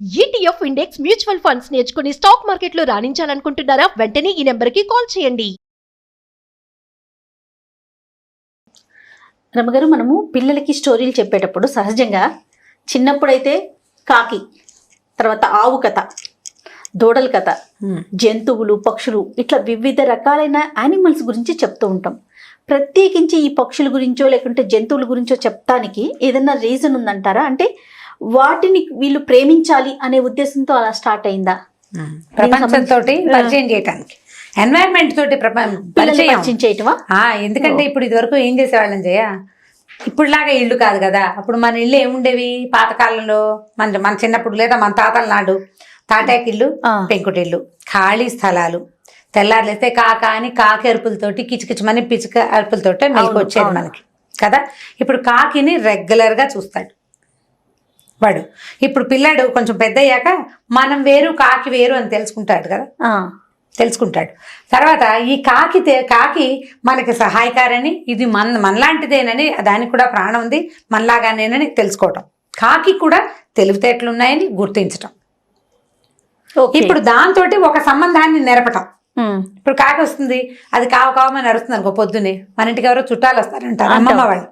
ETF index mutual funds నేర్చుకుని stock మార్కెట్లో రాణించాలనుకుంటున్నారా? వెంటనే ఈ నెంబర్కి కాల్ చేయండి. రమగారు, మనము పిల్లలకి స్టోరీలు చెప్పేటప్పుడు సహజంగా చిన్నప్పుడైతే కాకి, తర్వాత ఆవు కథ, దూడల కథ, జంతువులు, పక్షులు, ఇట్లా వివిధ రకాలైన యానిమల్స్ గురించి చెప్తూ ఉంటాం. ప్రత్యేకించి ఈ పక్షుల గురించో లేకుంటే జంతువుల గురించో చెప్తానికి ఏదైనా రీజన్ ఉందంటారా? అంటే వాటిని వీళ్ళు ప్రేమించాలి అనే ఉద్దేశంతో అలా స్టార్ట్ అయిందా? ప్రపంచంతో పరిచయం చేయడానికి, ఎన్వైరన్మెంట్ తోటి పరిచయం చేయటమా? ఎందుకంటే ఇప్పుడు ఇదివరకు ఏం చేసేవాళ్ళం జయ, ఇప్పుడులాగా ఇల్లు కాదు కదా. అప్పుడు మన ఇల్లు ఏముండేవి పాతకాలంలో, మన చిన్నప్పుడు లేదా మన తాతల నాడు తాటాకిళ్ళు, పెంకుటిల్లు, ఖాళీ స్థలాలు. తెల్లారులేస్తే కాక అని కాకి అరుపులతోటి, కిచకిచమని పిచ్చుక అరుపులతోటే మెలకు వచ్చేది మనకి కదా. ఇప్పుడు కాకిని రెగ్యులర్గా చూస్తాడు వాడు. ఇప్పుడు పిల్లాడు కొంచెం పెద్ద అయ్యాక మనం వేరు కాకి వేరు అని తెలుసుకుంటాడు కదా, తెలుసుకుంటాడు. తర్వాత ఈ కాకి మనకి సహాయకారని, ఇది మనలాంటిదేనని, దానికి కూడా ప్రాణం ఉంది మనలాగానేనని తెలుసుకోవటం. కాకి కూడా తెలివితేటలు ఉన్నాయని గుర్తించటం. ఇప్పుడు దాంతో ఒక సంబంధాన్ని నెరపటం. ఇప్పుడు కాకి వస్తుంది, అది కావమని అరుస్తుంది అనుకో పొద్దున్నే, మన ఇంటికి ఎవరో చుట్టాలు వస్తారంటారు, అమ్మమ్మ వాళ్ళు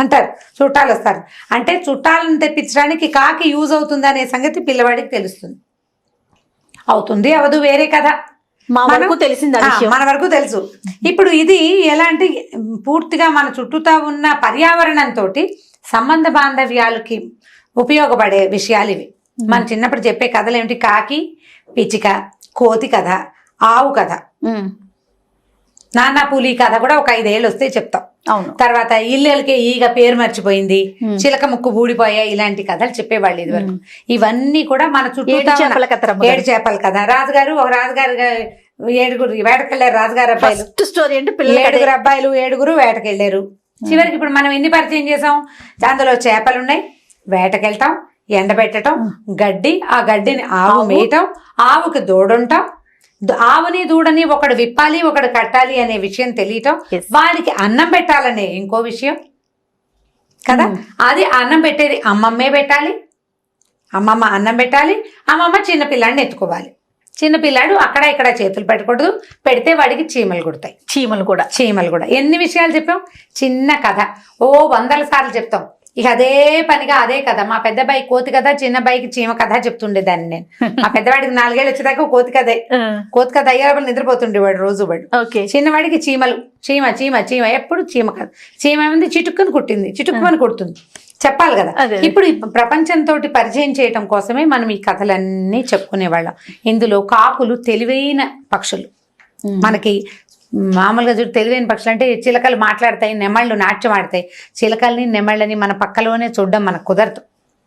అంటారు చుట్టాలు వస్తారు అంటే, చుట్టాలను తెప్పించడానికి కాకి యూజ్ అవుతుంది అనే సంగతి పిల్లవాడికి తెలుస్తుంది. అవుతుంది అవదు వేరే కదా, మన వరకు తెలుసు. ఇప్పుడు ఇది ఎలా అంటే, పూర్తిగా మన చుట్టూతా ఉన్న పర్యావరణంతో సంబంధ బాంధవ్యాలకి ఉపయోగపడే విషయాలు ఇవి. మన చిన్నప్పుడు చెప్పే కథలు ఏమిటి? కాకి, పిచ్చిక, కోతి కథ, ఆవు కథ, నాన్న పులి కథ కూడా ఒక 5 ఏళ్ళు వస్తే చెప్తాం. తర్వాత ఇల్లెలకే ఈగ పేరు మర్చిపోయింది, చిలక ముక్కు ఊడిపోయాయి, ఇలాంటి కథలు చెప్పేవాళ్ళు ఇదివరకు. ఇవన్నీ కూడా మన చుట్టూ 7 చేపల కథ. ఒక రాజుగారు 7 వేటకెళ్ళారు. రాజుగారు అబ్బాయిలు స్టోరీ అంటే 7 అబ్బాయిలు 7 వేటకెళ్ళారు. చివరికి ఇప్పుడు మనం ఎన్ని పరిచయం చేసాం? అందులో చేపలు ఉన్నాయి, వేటకెళ్తాం, ఎండబెట్టడం, గడ్డి, ఆ గడ్డిని ఆవు మేయటం, ఆవుకి దూడుంటాం, ఆవుని దూడని ఒకడు విప్పాలి ఒకడు కట్టాలి అనే విషయం తెలియటం, వాడికి అన్నం పెట్టాలనే ఇంకో విషయం కదా. అది అన్నం పెట్టేది అమ్మమ్మే పెట్టాలి, అమ్మమ్మ అన్నం పెట్టాలి, అమ్మమ్మ చిన్నపిల్లాడిని ఎత్తుకోవాలి. చిన్నపిల్లాడు అక్కడ ఇక్కడ చేతులు పెట్టకూడదు, పెడితే వాడికి చీమలు కుడతాయి. చీమలు కూడా ఎన్ని విషయాలు చెప్పాం, చిన్న కథ 100 సార్లు చెప్తాం. ఇక అదే పనిగా అదే కథ. మా పెద్ద బాయి కోతి కథ, చిన్న బాయికి చీమ కథ చెప్తుండేదాన్ని నేను. మా పెద్దవాడికి 4 ఏళ్ళు వచ్చేదాకా కోతి కథ అయ్యేవాళ్ళు నిద్రపోతుండేవాడు రోజు వాడు. చిన్నవాడికి చీమలు, చీమ చీమ చీమ, ఎప్పుడు చీమ కథ. చీమ ఏమైంది, చిటుక్కుని కుట్టింది, చిటుక్కుని కుడుతుంది, చెప్పాలి కదా. ఇప్పుడు ప్రపంచంతో పరిచయం చేయటం కోసమే మనం ఈ కథలన్నీ చెప్పుకునేవాళ్ళం. ఇందులో కాకులు తెలివైన పక్షులు. మనకి మామూలుగా చూడు, తెలివైన పక్షులు అంటే చిలకలు మాట్లాడతాయి, నెమళ్ళు నాట్యం ఆడతాయి. చిలకల్ని నెమళ్ళని మన పక్కలోనే చూడడం మనకు కుదరదు.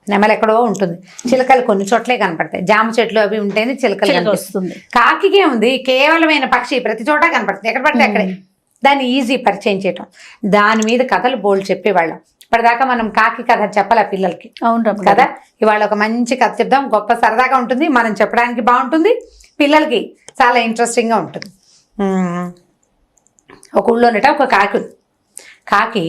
నెమలు ఎక్కడో ఉంటుంది, చిలకలు కొన్ని చోట్లే కనపడతాయి. జామ చెట్లు అవి ఉంటేనే చిలకలు కనిపిస్తుంది. కాకికే ఉంది కేవలమైన పక్షి, ప్రతి చోట కనపడుతుంది, ఎక్కడ పడితే అక్కడే. దాన్ని ఈజీ పరిచయం చేయటం, దాని మీద కథలు బోల్డ్ చెప్పేవాళ్ళం. ఇప్పటిదాకా మనం కాకి కథ చెప్పాల పిల్లలకి, అవును కదా. ఇవాళ ఒక మంచి కథ చెప్దాం, గొప్ప సరదాగా ఉంటుంది, మనం చెప్పడానికి బాగుంటుంది, పిల్లలకి చాలా ఇంట్రెస్టింగ్గా ఉంటుంది. ఒక ఊళ్ళోనట ఒక కాకి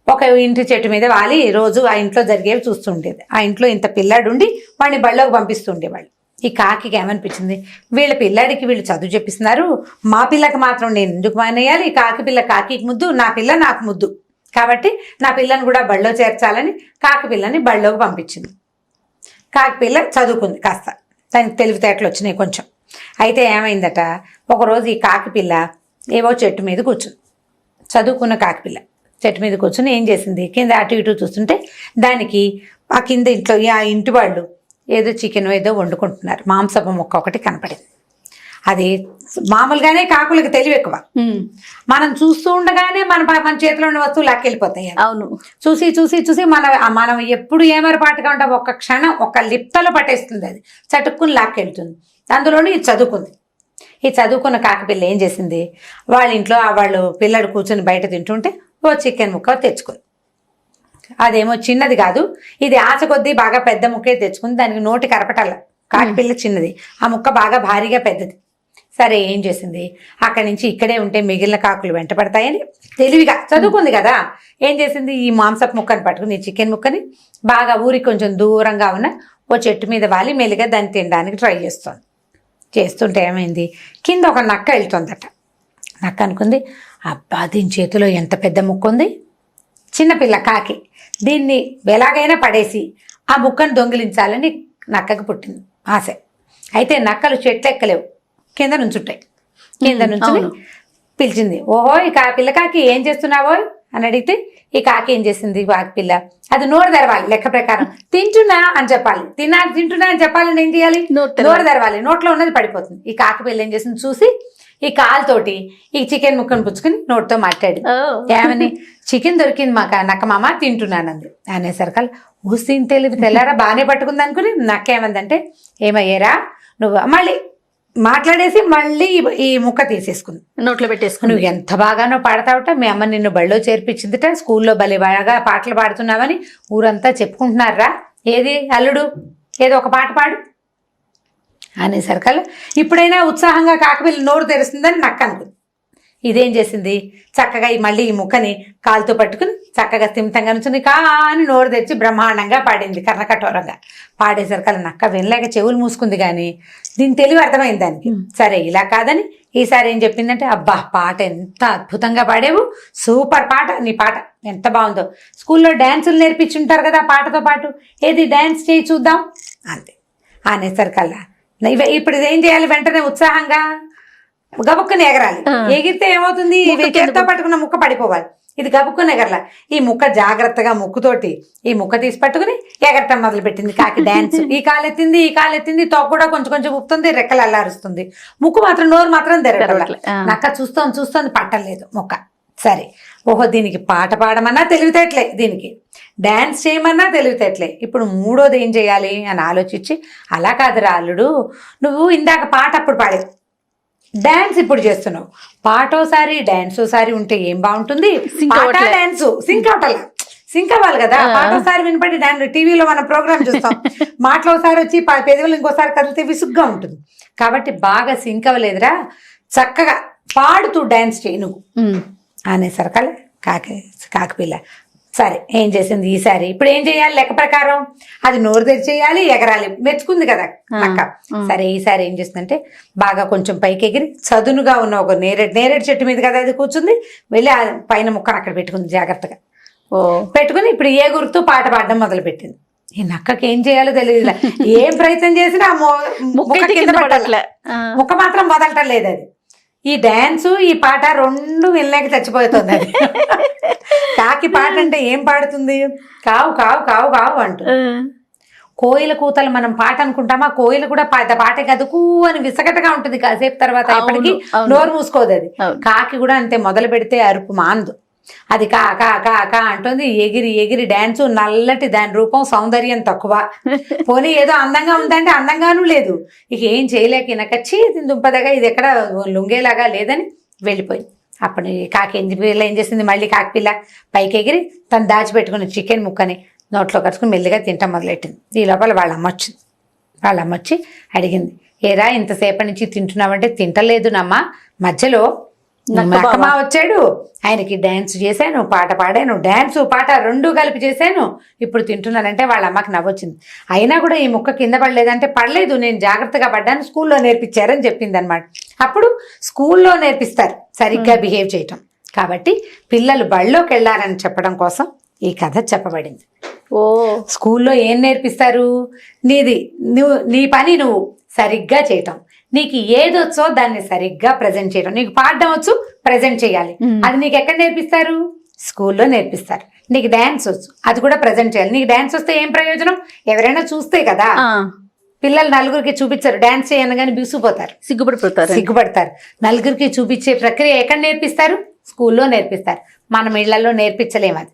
ఒక ఇంటి చెట్టు మీద వాలి రోజు ఆ ఇంట్లో జరిగేవి చూస్తుండేది. ఆ ఇంట్లో ఇంత పిల్లాడు ఉండి వాడిని బళ్ళోకి పంపిస్తుండేవాళ్ళు. ఈ కాకి ఏమనిపించింది, వీళ్ళ పిల్లాడికి వీళ్ళు చదువు చెప్పిస్తున్నారు, మా పిల్లకి మాత్రం నేను ఎందుకు మానేయాలి? కాకి పిల్ల కాకికి ముద్దు, నా పిల్ల నాకు ముద్దు, కాబట్టి నా పిల్లని కూడా బళ్ళో చేర్చాలని కాకి పిల్లని బళ్ళోకి పంపించింది. కాకి పిల్ల చదువుకుంది కాస్త, దానికి తెలివితేటలు వచ్చినాయి కొంచెం. అయితే ఏమైందట, ఒకరోజు ఈ కాకి పిల్ల ఏవో చెట్టు మీద కూర్చుంది. చదువుకున్న కాకిపిల్ల చెట్టు మీద కూర్చుని ఏం చేసింది, కింద అటు ఇటు చూస్తుంటే దానికి ఆ కింద ఇంట్లో ఆ ఇంటి వాళ్ళు ఏదో చికెన్ ఏదో వండుకుంటున్నారు, మాంసపు ముక్క ఒకటి కనపడింది. అది మామూలుగానే కాకులకి తెలివి ఎక్కువ. మనం చూస్తూ ఉండగానే మన చేతిలో ఉన్న వస్తువులు లాక్కెళ్ళిపోతాయి. అవును, చూసి చూసి చూసి మనం ఎప్పుడు ఏమరపాటుగా ఉంటాం, ఒక్క క్షణం ఒక లిప్తలో పట్టేస్తుంది, అది చటుక్కుని లాక్కెళ్తుంది. అందులోనే ఇది చదువుకుంది. ఈ చదువుకున్న కాకిపిల్ల ఏం చేసింది, వాళ్ళ ఇంట్లో వాళ్ళు పిల్లడు కూర్చొని బయట తింటుంటే ఓ చికెన్ ముక్క తెచ్చుకుంది. అదేమో చిన్నది కాదు, ఇది ఆశ కొద్దీ బాగా పెద్ద ముక్కే తెచ్చుకుంది. దానికి నోటి కరపటాల, కాకిపిల్ల చిన్నది, ఆ ముక్క బాగా భారీగా పెద్దది. సరే ఏం చేసింది, అక్కడి నుంచి ఇక్కడే ఉంటే మిగిలిన కాకులు వెంట పడతాయని తెలివిగా చదువుకుంది కదా, ఏం చేసింది, ఈ మాంసపు ముక్కని పట్టుకుని చికెన్ ముక్కని బాగా ఊరికి కొంచెం దూరంగా ఉన్న ఓ చెట్టు మీద వాలి మెల్లిగా దాన్ని తినడానికి ట్రై చేస్తుంటే ఏమైంది, కింద ఒక నక్క వెళ్తుందట. నక్క అనుకుంది, అబ్బా దీని చేతిలో ఎంత పెద్ద ముక్క ఉంది, చిన్నపిల్ల కాకి, దీన్ని ఎలాగైనా పడేసి ఆ ముక్కను దొంగిలించాలని నక్కకు పుట్టింది ఆశ. అయితే నక్కలు చెట్లు ఎక్కలేవు, కింద నుంచుంటాయి. కింద నుంచి పిలిచింది, ఓహో ఈ పిల్ల కాకి ఏం చేస్తున్నావో అని అడిగితే ఈ కాకి ఏం చేసింది, కాకి పిల్ల అది నోరు తెరవాలి, లెక్క ప్రకారం తింటున్నా అని చెప్పాలి, తింటున్నా అని చెప్పాలని ఏం చేయాలి, నోరు తెరవాలి, నోట్లో ఉన్నది పడిపోతుంది. ఈ కాకి పిల్ల ఏం చేసింది చూసి ఈ కాలుతోటి ఈ చికెన్ ముక్కను పుచ్చుకుని నోటితో మాట్లాడి, ఏమని చికెన్ దొరికింది మాకు నక్క మామ తింటున్నానంది. అనేసరికల్ ఊసిన తెలివి తెల్లారా బాగానే పట్టుకుంది అనుకుని నక్క ఏమందంటే, ఏమయ్యారా నువ్వు, మళ్ళీ మాట్లాడేసి మళ్ళీ ఈ ముక్క తీసేసుకుంది, నోట్లో పెట్టేసుకుని. నువ్వు ఎంత బాగానో పాడతావట, మీ అమ్మ నిన్ను బళ్ళో చేర్పించిందిట, స్కూల్లో భలే బాగా పాటలు పాడుతున్నావని ఊరంతా చెప్పుకుంటున్నారా, ఏది అల్లుడు ఏదో ఒక పాట పాడు అనేసరికల్లా ఇప్పుడైనా ఉత్సాహంగా కాకపిల్ల నోరు తెరుస్తుందని నక్క అనుకుంది. ఇదేం చేసింది, చక్కగా మళ్ళీ ఈ ముక్కని కాలుతో పట్టుకుని చక్కగా స్థిమితంగా నుంచి కా అని నోరు తెచ్చి బ్రహ్మాండంగా పాడింది, కర్ణకఠోరంగా. పాడేసరికల్లా నక్క వినలేక చెవులు మూసుకుంది, కానీ దీని తెలివి అర్థమైంది దానికి. సరే ఇలా కాదని ఈసారి ఏం చెప్పిందంటే, అబ్బా పాట ఎంత అద్భుతంగా పాడేవు, సూపర్ పాట, నీ పాట ఎంత బాగుందో, స్కూల్లో డ్యాన్సులు నేర్పించుంటారు కదా పాటతో పాటు, ఏది డ్యాన్స్ చేయి చూద్దాం అంతే. అనేసరికల్లా ఇప్పుడు ఇదేం చేయాలి, వెంటనే ఉత్సాహంగా గబుక్కుని ఎగరాలి. ఎగిరితే ఏమవుతుంది, చేత్తో పట్టుకున్న ముక్క పడిపోవాలి, ఇది గబుక్కుని ఎగరలా. ఈ ముక్క జాగ్రత్తగా ముక్కుతోటి ఈ ముక్క తీసి పట్టుకుని ఎగరటం మొదలు పెట్టింది కాకి డ్యాన్స్. ఈ కాలెత్తింది, తోక కూడా కొంచెం కొంచెం ఊపుతుంది, రెక్కలు అల్లారుస్తుంది, ముక్కు మాత్రం నోరు మాత్రం తెరగట్ల. నక్క చూస్తోంది పట్టలేదు ముక్క. సరే ఓహో దీనికి పాట పాడమన్నా తెలివితేటలే, దీనికి డ్యాన్స్ చేయమన్నా తెలివితేటలే, ఇప్పుడు మూడోది ఏం చేయాలి అని ఆలోచించి, అలా కాదురా అల్లుడు, నువ్వు ఇందాక పాట అప్పుడు పాడేవు, డాన్స్ ఇప్పుడు చేస్తున్నావు, పాటోసారి డాన్స్ ఓసారి ఉంటే ఏం బాగుంటుంది, పాట డాన్స్ సింక్ అవ్వాలి కదా. పాటోసారి వినపడి డాన్స్ టీవీలో మనం ప్రోగ్రామ్ చూస్తాం, మాటలు ఒకసారి వచ్చి పెదవులు ఇంకోసారి కదిలితే విసుగ్గా ఉంటుంది, కాబట్టి బాగా సింక్ అవ్వలేదురా, చక్కగా పాడుతూ డాన్స్ చేయి నువ్వు అనేసరికల్ కాకిపిల్ల సరే ఏం చేసింది ఈసారి, ఇప్పుడు ఏం చేయాలి లెక్క ప్రకారం, అది నోరు తెరిచేయాలి, ఎగరాలి, మెచ్చుకుంది కదా నక్క. సరే ఈసారి ఏం చేసిందంటే, బాగా కొంచెం పైకి ఎగిరి చదునుగా ఉన్న ఒక నేరేడు చెట్టు మీద కదా అది కూర్చుంది, వెళ్ళి ఆ పైన ముక్కను అక్కడ పెట్టుకుంది జాగ్రత్తగా. పెట్టుకుని ఇప్పుడు ఏ గుర్తు పాట పాడడం మొదలు పెట్టింది. ఈ నక్కకి ఏం చేయాలో తెలియదు, ఏం ప్రయత్నం చేసినా ముక్క కింద పడట్లే, ముక్క మాత్రం వదలటం లేదు. అది ఈ డాన్సు ఈ పాట రెండు వెళ్ళాక చచ్చిపోతుంది. అది కాకి పాట అంటే ఏం పాడుతుంది, కావు కావు కావు కావు అంటూ. కోయిల కూతలు మనం పాట అనుకుంటామా, కోయిల కూడా పాట కదుకు అని విసగటగా ఉంటుంది, కాసేపు తర్వాత ఎప్పటికీ నోరు మూసుకోదు. అది కాకి కూడా అంతే, మొదలు పెడితే అరుపు మాందు, అది కా కా కా కా అంటుంది, ఎగిరి ఎగిరి డాన్సు. నల్లటి దాని రూపం, సౌందర్యం తక్కువ, పోనీ ఏదో అందంగా ఉందంటే అందంగానూ లేదు. ఇక ఏం చేయలేక ఈయనక దుంపదగా ఇది ఎక్కడ లుంగేలాగా లేదని వెళ్ళిపోయింది. అప్పుడు కాకి పిల్ల ఏం చేసింది, మళ్ళీ కాకిపిల్ల పైకి ఎగిరి తను దాచిపెట్టుకుని చికెన్ ముక్కని నోట్లో కట్టుకుని మెల్లిగా తింటాం మొదలెట్టింది. ఈ లోపల వాళ్ళ అమ్మ వచ్చింది. వాళ్ళ అమ్మ వచ్చి అడిగింది, ఏరా ఇంతసేపటి నుంచి తింటున్నావంటే, తింటలేదు నమ్మ, మధ్యలో నక్కమా వచ్చాడు, ఆయనకి డ్యాన్స్ చేశాను, పాట పాడాను, డ్యాన్సు పాట రెండు కలిపి చేశాను, ఇప్పుడు తింటున్నానంటే వాళ్ళ అమ్మకి నవ్వొచ్చింది. అయినా కూడా ఈ ముక్క కింద పడలేదంటే, పడలేదు నేను జాగ్రత్తగా పడ్డాను, స్కూల్లో నేర్పించారని చెప్పింది అనమాట. అప్పుడు స్కూల్లో నేర్పిస్తారు సరిగ్గా బిహేవ్ చేయటం, కాబట్టి పిల్లలు బళ్ళోకి వెళ్ళారని చెప్పడం కోసం ఈ కథ చెప్పబడింది. స్కూల్లో ఏం నేర్పిస్తారు, నీ పని నువ్వు సరిగ్గా చేయటం, నీకు ఏదొచ్చో దాన్ని సరిగ్గా ప్రజెంట్ చేయడం, నీకు పాడడం వచ్చు ప్రజెంట్ చేయాలి, అది నీకు ఎక్కడ నేర్పిస్తారు, స్కూల్లో నేర్పిస్తారు. నీకు డాన్స్ వచ్చు, అది కూడా ప్రజెంట్ చేయాలి. నీకు డాన్స్ వస్తే ఏం ప్రయోజనం, ఎవరైనా చూస్తే కదా, పిల్లలు నలుగురికి చూపించారు, డాన్స్ చేయనగానే బిగుసిపోతారు, సిగ్గుపడతారు. నలుగురికి చూపించే ప్రక్రియ ఎక్కడ నేర్పిస్తారు, స్కూల్లో నేర్పిస్తారు. మనం ఇళ్లలో నేర్పించలేము. అది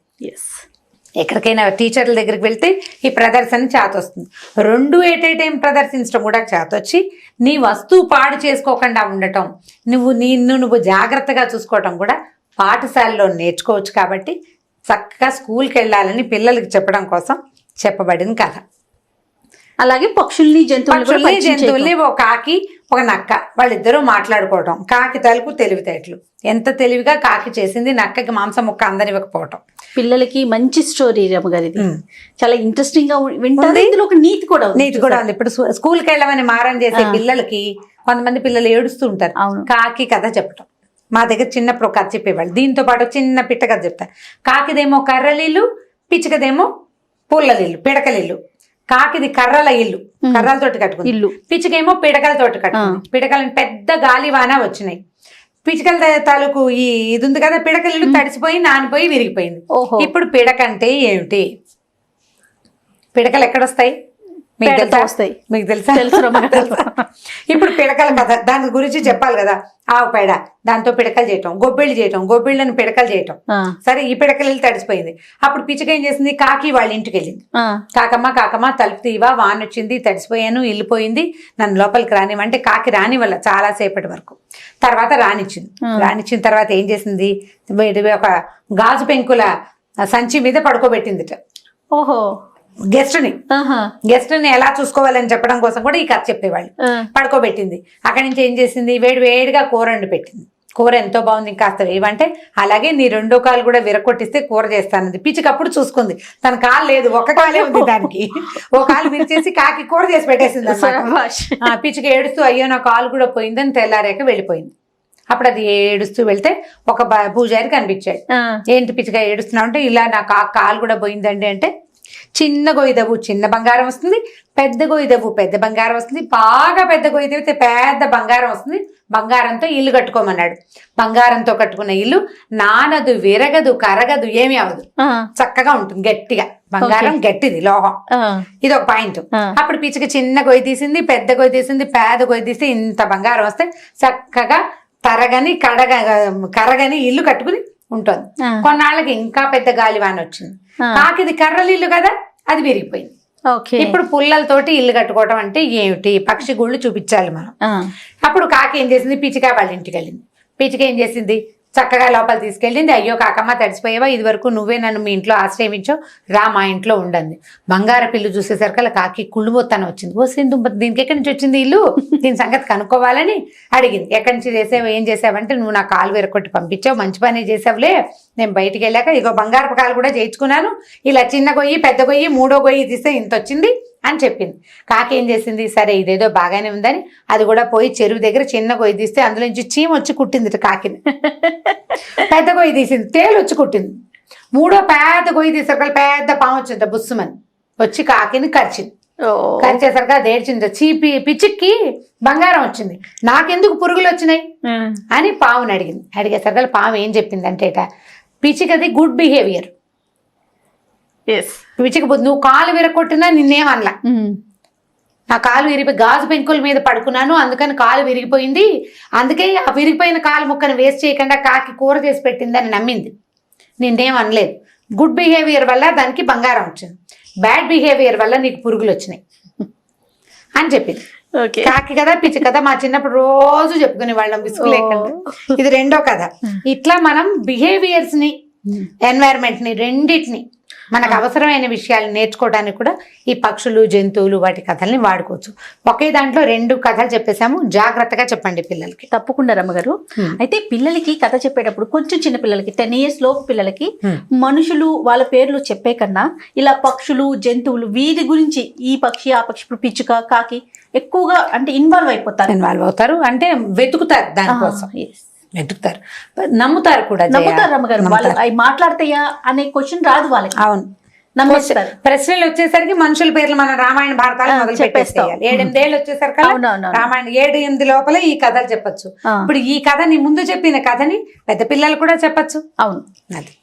ఎక్కడికైనా టీచర్ల దగ్గరికి వెళ్తే ఈ ప్రదర్శన చేతొస్తుంది. రెండు ఎట్ ఏ టైం ప్రదర్శించడం కూడా చేతొచ్చి, నీ వస్తువు పాడు చేసుకోకుండా ఉండటం, నువ్వు జాగ్రత్తగా చూసుకోవటం కూడా పాఠశాలలో నేర్చుకోవచ్చు. కాబట్టి చక్కగా స్కూల్కి వెళ్ళాలని పిల్లలకి చెప్పడం కోసం చెప్పబడిన కథ. అలాగే పక్షుల్ని జంతువుల్ని ఒక కాకి ఒక నక్క వాళ్ళిద్దరూ మాట్లాడుకోవటం, కాకి తలుపు తెలివితేటలు, ఎంత తెలివిగా కాకి చేసింది, నక్కకి మాంసం ముక్క అందరివ్వకపోవటం. పిల్లలకి మంచి స్టోరీ రమ్మగారు ఇది. చాలా ఇంట్రెస్టింగ్ గా వింటారు. ఇందులో ఒక నీతి కూడా ఉంది. నీతి కూడా ఉంది. ఇప్పుడు స్కూల్కి వెళ్ళమని మారం చేసే పిల్లలకి కొంతమంది పిల్లలు ఏడుస్తూ ఉంటారు. అవును. కాకి కథ చెప్పటం మా దగ్గర చిన్నప్పుడు ఒక కథ చెప్పేవాళ్ళు. దీంతో పాటు చిన్న పిట్ట కథ చెప్తారు. కాకిదేమో కర్రలిల్లు, పిచ్చుకదేమో పుల్లలిల్లు, పిడకలిల్లు. కాకిది కర్రల ఇల్లు, కర్రలతోటి కట్టుకుంది ఇల్లు. పిచ్చుకేమో పిడకలతోటి కట్టుకుంది. పిడకలని పెద్ద గాలివాన వచ్చినాయి. పిచ్చుకల తాలూకు ఇది ఉంది కదా, పిడకలిల్లు తడిసిపోయి నానిపోయి విరిగిపోయింది. ఇప్పుడు పిడకంటే ఏమిటి? పిడకలు ఎక్కడొస్తాయి మీకు తెలుసా? ఇప్పుడు పిడకల కథ, దాని గురించి చెప్పాలి కదా. ఆవు పేడ, దాంతో పిడకలు చేయటం, గొబ్బిళ్ళు చేయటం, గొబ్బిళ్ళని పిడకలు చేయటం. సరే, ఈ పిడకలు తడిసిపోయింది. అప్పుడు పిచ్చుక ఏం చేసింది? కాకి వాళ్ళ ఇంటికి వెళ్ళింది. కాకమ్మ తలుపు తీవా, వాన వచ్చింది, తడిసిపోయాను, వెళ్ళిపోయింది, నన్ను లోపలికి రానివ్వంటే కాకి రాని వల్ల చాలా సేపటి వరకు. తర్వాత రానిచ్చిన తర్వాత ఏం చేసింది? ఒక గాజు పెంకుల సంచి మీద పడుకోబెట్టిందిట. ఓహో, గెస్ట్ ని ఎలా చూసుకోవాలని చెప్పడం కోసం కూడా ఈ కథ చెప్పేవాళ్ళు. పడుకోబెట్టింది. అక్కడి నుంచి ఏం చేసింది? వేడిగా కూర వండి పెట్టింది. కూర ఎంతో బాగుంది, ఇంకాస్త ఏమంటే అలాగే నీ రెండో కాలు కూడా విరగొట్టిస్తే కూర చేస్తానంది. పిచ్చికప్పుడు చూసుకుంది, తన కాలు లేదు, ఒక కాలే ఉంది దానికి. ఒక కాలు విరిచేసి కాకి కూర చేసి పెట్టేసింది. పిచ్చిక ఏడుస్తూ అయ్యో నా కాలు కూడా పోయిందని తెల్లారాక వెళ్ళిపోయింది. అప్పుడు అది ఏడుస్తూ వెళ్తే ఒక పూజారి కనిపించాడు. ఏంటి పిచ్చిగా ఏడుస్తున్నావు అంటే, ఇలా నా కాలు కూడా పోయిందండి అంటే, చిన్న గొయ్యిదవ్వు చిన్న బంగారం వస్తుంది, పెద్ద గొయ్యిదవ్వు పెద్ద బంగారం వస్తుంది, బాగా పెద్ద గొయ్యిదవ్వితే పెద్ద బంగారం వస్తుంది, బంగారంతో ఇల్లు కట్టుకోమన్నాడు. బంగారంతో కట్టుకున్న ఇల్లు నానదు, విరగదు, కరగదు, ఏమీ అవదు, చక్కగా ఉంటుంది, గట్టిగా. బంగారం గట్టిది, లోహం. ఇది ఒక పాయింట్. అప్పుడు పిచ్చిక చిన్న గొయ్యి తీసింది, పెద్ద గొయ్యి తీసింది, పేద గొయ్యి తీస్తే ఇంత బంగారం వస్తే చక్కగా తరగని కరగని ఇల్లు కట్టుకుని ఉంటుంది. కొన్నాళ్ళకి ఇంకా పెద్ద గాలివాన వచ్చింది. కాకిది కర్రలు ఇల్లు కదా, అది విరిగిపోయింది. ఇప్పుడు పుల్లలతోటి ఇల్లు కట్టుకోవటం అంటే ఏమిటి? పక్షి గుళ్ళు చూపించాలి మనం. అప్పుడు కాకి ఏం చేసింది? పిచ్చిక వాళ్ళ ఇంటికి వెళ్ళింది. పిచ్చిక ఏం చేసింది? చక్కగా లోపల తీసుకెళ్ళింది. అయ్యో కాకమ్మ తడిసిపోయావా, ఇది వరకు నువ్వే నన్ను మీ ఇంట్లో ఆశ్రయించావు, రా మా ఇంట్లో ఉండండి. బంగార పిల్లు చూసేసరికి కాకి కుళ్ళుమొత్తాను వచ్చింది. ఓ సింధు, దీనికి ఎక్కడి నుంచి వచ్చింది ఇల్లు, దీని సంగతి కనుక్కోవాలని అడిగింది. ఎక్కడి నుంచి చేసావు, ఏం చేసావంటే, నువ్వు నా కాలు విరగొట్టి పంపించావు, మంచి పని చేసావులే, నేను బయటికి వెళ్ళాక ఇగో బంగారపు కాలు కూడా చేయించుకున్నాను, ఇలా చిన్న గొయ్యి పెద్ద గొయ్యి మూడో గొయ్యి తీస్తే ఇంత వచ్చింది అని చెప్పింది. కాకి ఏం చేసింది? సరే ఇదేదో బాగానే ఉందని అది కూడా పోయి చెరువు దగ్గర చిన్న గొయ్యి తీస్తే అందులో నుంచి చీమ వచ్చి కుట్టింది కాకిని. పెద్ద గొయ్యి తీసింది, తేలు వచ్చి కుట్టింది. మూడో పెద్ద గొయ్యి తీసరికి పెద్ద పాము వచ్చింది, బుస్సుమని వచ్చి కాకిని కరిచింది. కరిచేసరికి అది ఏడ్చింది. పిచ్చికి బంగారం వచ్చింది, నాకెందుకు పురుగులు వచ్చినాయి అని పావుని అడిగింది. అడిగేసరికి పాము ఏం చెప్పిందంటే, పిచ్చికది గుడ్ బిహేవియర్. పిచ్చికి నువ్వు కాలు విరగొట్టినా నిన్నేమనలా, నా కాలు విరిగిపోయి గాజు పెంకుల మీద పడుకున్నాను, అందుకని కాలు విరిగిపోయింది, అందుకే ఆ విరిగిపోయిన కాలు ముక్కను వేస్ట్ చేయకుండా కాకి కూర చేసి పెట్టిందని నమ్మింది, నిన్నేం అనలేదు. గుడ్ బిహేవియర్ వల్ల దానికి బంగారం వచ్చింది, బ్యాడ్ బిహేవియర్ వల్ల నీకు పురుగులు వచ్చినాయి అని చెప్పింది. కాకి కదా పిచ్చి కదా మా చిన్నప్పుడు రోజు చెప్పుకునే వాళ్ళం బిస్కు లేకుండా. ఇది రెండో కథ. ఇట్లా మనం బిహేవియర్స్ ని, ఎన్వైరన్మెంట్ ని, రెండింటిని మనకు అవసరమైన విషయాలు నేర్చుకోవడానికి కూడా ఈ పక్షులు, జంతువులు, వాటి కథల్ని వాడుకోవచ్చు. ఒకే దాంట్లో రెండు కథలు చెప్పేసాము, జాగ్రత్తగా చెప్పండి పిల్లలకి. తప్పకుండా రమ్మగారు. అయితే పిల్లలకి కథ చెప్పేటప్పుడు కొంచెం చిన్న పిల్లలకి 10 years లోపు పిల్లలకి మనుషులు వాళ్ళ పేర్లు చెప్పే కన్నా ఇలా పక్షులు, జంతువులు వీటి గురించి, ఈ పక్షి ఆ పక్షి, ఇప్పుడు పిచ్చుక, కాకి ఎక్కువగా అంటే ఇన్వాల్వ్ అవుతారు, అంటే వెతుకుతారు, దానికోసం వెతుకుతారు, నమ్ముతారు కూడా. నమ్ముతారు రమ్మగారు. వాళ్ళు అవి మాట్లాడతాయా అనే క్వశ్చన్ రాదు వాళ్ళకి. అవును, నమ్మేస్తారు. ప్రశ్నలు వచ్చేసరికి మనుషుల పేర్లు మన రామాయణ భారతాలు మొదలు పెట్టేస్తాయి. 7-8 ఏళ్ళు వచ్చేసరికి రామాయణ 7-8 లోపల ఈ కథలు చెప్పచ్చు. ఇప్పుడు ఈ కథని ముందు చెప్పిన కథని పెద్ద పిల్లలు కూడా చెప్పచ్చు. అవును, అది